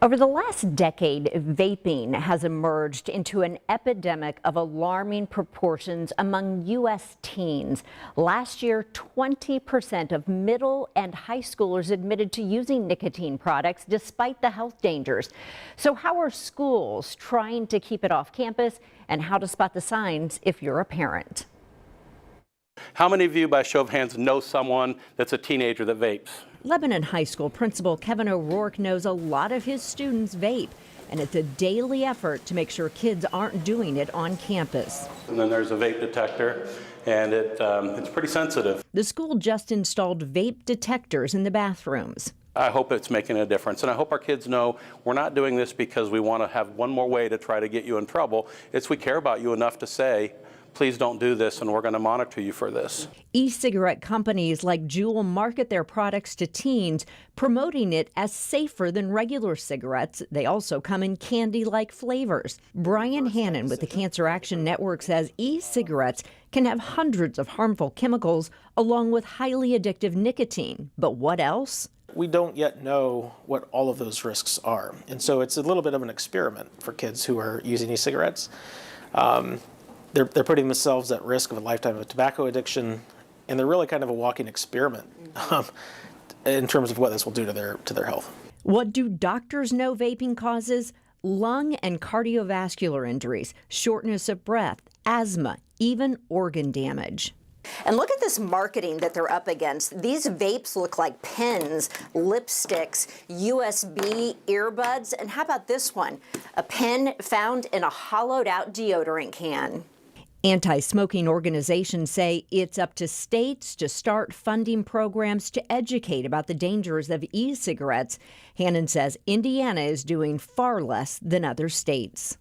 Over the last decade, vaping has emerged into an epidemic of alarming proportions among U.S. teens. Last year, 20% of middle and high schoolers admitted to using nicotine products despite the health dangers. So how are schools trying to keep it off campus, and how to spot the signs if you're a parent? How many of you, by show of hands, know someone that's a teenager that vapes? Lebanon High School Principal Kevin O'Rourke knows a lot of his students vape, and it's a daily effort to make sure kids aren't doing it on campus. And then there's a vape detector, and it's pretty sensitive. The school just installed vape detectors in the bathrooms. I hope it's making a difference, and I hope our kids know we're not doing this because we want to have one more way to try to get you in trouble. It's we care about you enough to say, please don't do this, and we're going to monitor you for this. E-cigarette companies like Juul market their products to teens, promoting it as safer than regular cigarettes. They also come in candy-like flavors. Brian Hannon with the Cancer Action Network says e-cigarettes can have hundreds of harmful chemicals along with highly addictive nicotine. But what else? We don't yet know what all of those risks are. And so it's a little bit of an experiment for kids who are using e-cigarettes. They're putting themselves at risk of a lifetime of tobacco addiction, and they're really kind of a walking experiment in terms of what this will do to their health. What do doctors know vaping causes? Lung and cardiovascular injuries, shortness of breath, asthma, even organ damage. And look at this marketing that they're up against. These vapes look like pens, lipsticks, USB earbuds, and how about this one? A pen found in a hollowed out deodorant can. Anti-smoking organizations say it's up to states to start funding programs to educate about the dangers of e-cigarettes. Hannon says Indiana is doing far less than other states.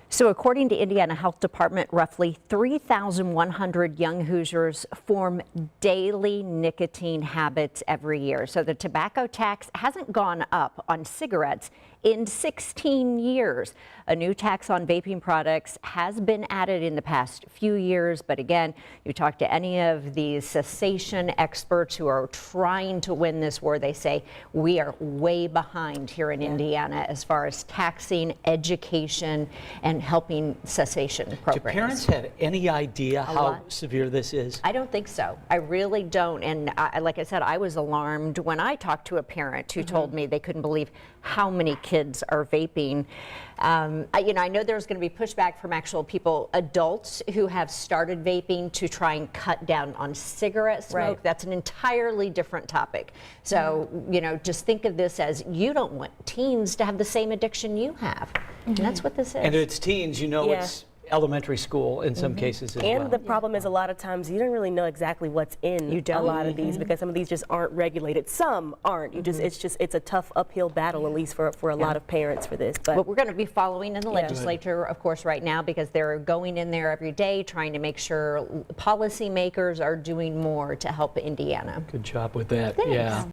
So according to Indiana Health Department, roughly 3,100 young Hoosiers form daily nicotine habits every year. So the tobacco tax hasn't gone up on cigarettes in 16 years. A new tax on vaping products has been added in the past few years. But again, you talk to any of these cessation experts who are trying to win this war, they say we are way behind here in Indiana as far as taxing, education, and helping cessation programs. Do parents have any idea how severe this is? I don't think so. I really don't. And like I said, I was alarmed when I talked to a parent who told me they couldn't believe how many kids are vaping. I know there's going to be pushback from actual people, adults who have started vaping to try and cut down on cigarette smoke. Right. That's an entirely different topic. So, just think of this as you don't want teens to have the same addiction you have. And that's what this is. And it's teens, it's elementary school in some cases as well. And the problem is a lot of times you don't really know exactly what's in a lot of these because some of these just aren't regulated. Some aren't. It's a tough uphill battle, at least for a lot of parents for this. But we're going to be following in the legislature, of course, right now because they're going in there every day trying to make sure policymakers are doing more to help Indiana. Good job with that. Thanks. Yeah.